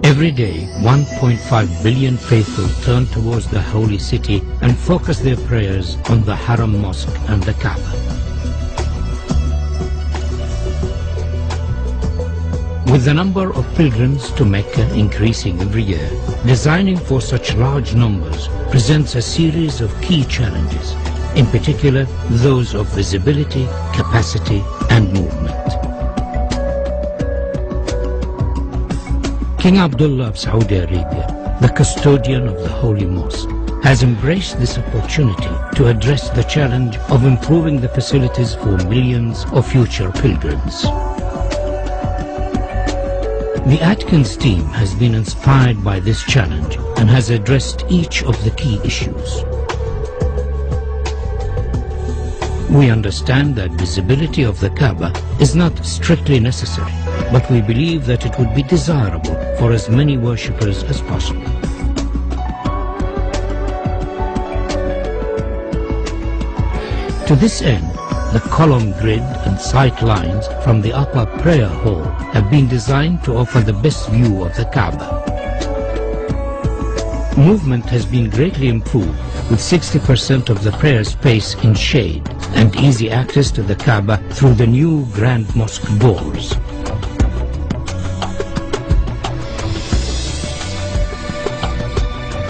Every day, 1.5 billion faithful turn towards the holy city and focus their prayers on the Haram Mosque and the Kaaba. With the number of pilgrims to Mecca increasing every year, designing for such large numbers presents a series of key challenges, in particular those of visibility, capacity and movement. King Abdullah of Saudi Arabia, the custodian of the Holy Mosque, has embraced this opportunity to address the challenge of improving the facilities for millions of future pilgrims. The Atkins team has been inspired by this challenge and has addressed each of the key issues. We understand that visibility of the Kaaba is not strictly necessary, but we believe that it would be desirable for as many worshippers as possible. To this end, the column grid and sight lines from the upper prayer hall have been designed to offer the best view of the Kaaba. Movement has been greatly improved, with 60% of the prayer space in shade and easy access to the Kaaba through the new Grand Mosque doors.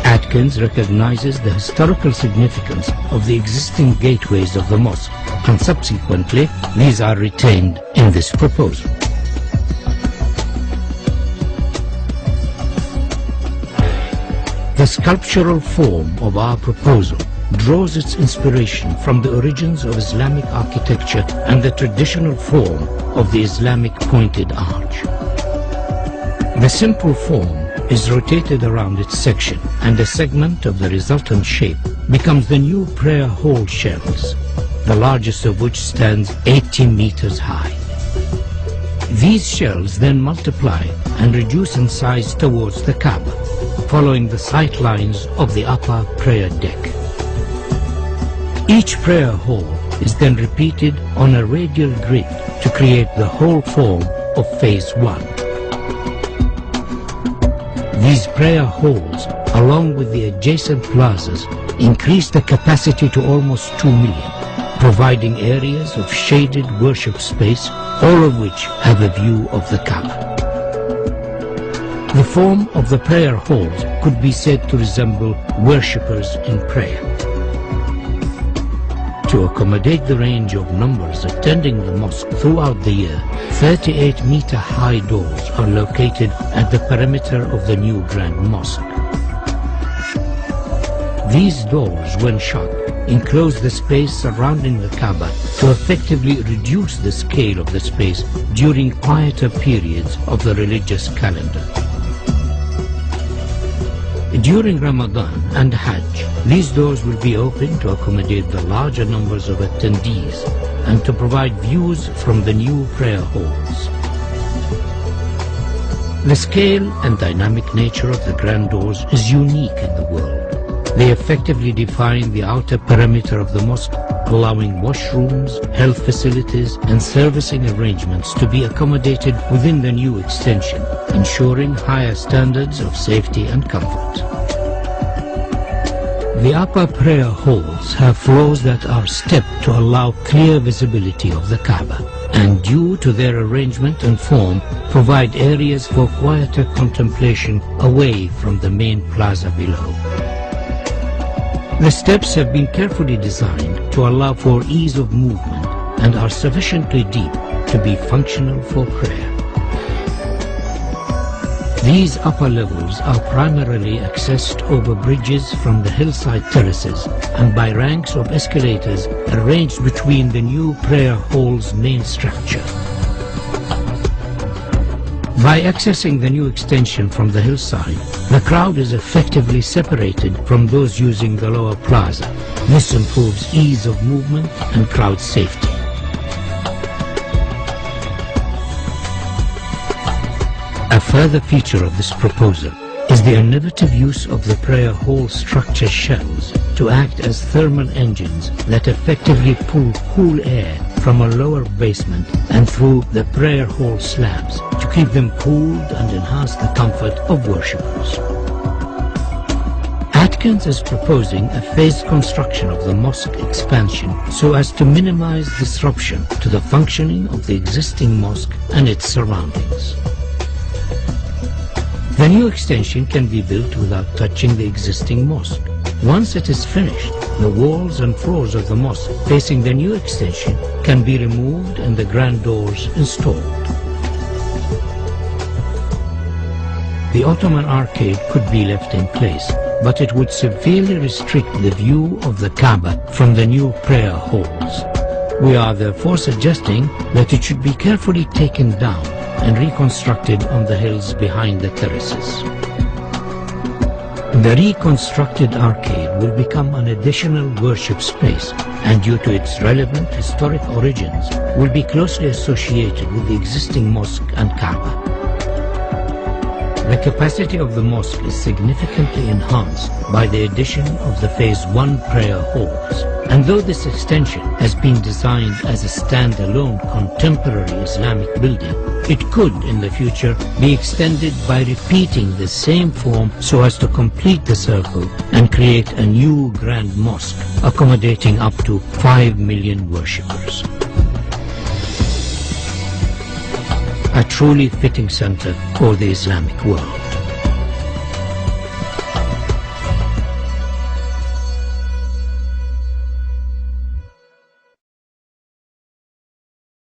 Atkins recognizes the historical significance of the existing gateways of the mosque, and subsequently these are retained in this proposal. The sculptural form of our proposal draws its inspiration from the origins of Islamic architecture and the traditional form of the Islamic pointed arch. The simple form is rotated around its section, and a segment of the resultant shape becomes the new prayer hall shells, the largest of which stands 80 meters high. These shells then multiply and reduce in size towards the Kaaba, following the sight lines of the upper prayer deck. Each prayer hall is then repeated on a radial grid to create the whole form of Phase 1. These prayer halls, along with the adjacent plazas, increase the capacity to almost 2 million, providing areas of shaded worship space, all of which have a view of the Kaaba. The form of the prayer halls could be said to resemble worshippers in prayer. To accommodate the range of numbers attending the mosque throughout the year, 38-meter-high doors are located at the perimeter of the new Grand Mosque. These doors, when shut, enclose the space surrounding the Kaaba to effectively reduce the scale of the space during quieter periods of the religious calendar. During Ramadan and Hajj, these doors will be open to accommodate the larger numbers of attendees and to provide views from the new prayer halls. The scale and dynamic nature of the grand doors is unique in the world. They effectively define the outer perimeter of the mosque, allowing washrooms, health facilities and servicing arrangements to be accommodated within the new extension, ensuring higher standards of safety and comfort. The upper prayer halls have floors that are stepped to allow clear visibility of the Kaaba, and due to their arrangement and form, provide areas for quieter contemplation away from the main plaza below. The steps have been carefully designed to allow for ease of movement and are sufficiently deep to be functional for prayer. These upper levels are primarily accessed over bridges from the hillside terraces and by ranks of escalators arranged between the new prayer hall's main structure. By accessing the new extension from the hillside, the crowd is effectively separated from those using the lower plaza. This improves ease of movement and crowd safety. A further feature of this proposal is the innovative use of the prayer hall structure shells to act as thermal engines that effectively pull cool air from a lower basement and through the prayer hall slabs to keep them cooled and enhance the comfort of worshippers. Atkins is proposing a phased construction of the mosque expansion so as to minimize disruption to the functioning of the existing mosque and its surroundings. The new extension can be built without touching the existing mosque. Once it is finished, the walls and floors of the mosque facing the new extension can be removed and the grand doors installed. The Ottoman arcade could be left in place, but it would severely restrict the view of the Kaaba from the new prayer halls. We are therefore suggesting that it should be carefully taken down and reconstructed on the hills behind the terraces. The reconstructed arcade will become an additional worship space and due to its relevant historic origins will be closely associated with the existing mosque and Kaaba. The capacity of the mosque is significantly enhanced by the addition of the Phase 1 prayer halls. And though this extension has been designed as a standalone contemporary Islamic building, it could in the future be extended by repeating the same form so as to complete the circle and create a new grand mosque accommodating up to 5 million worshippers. A truly fitting center for the Islamic world.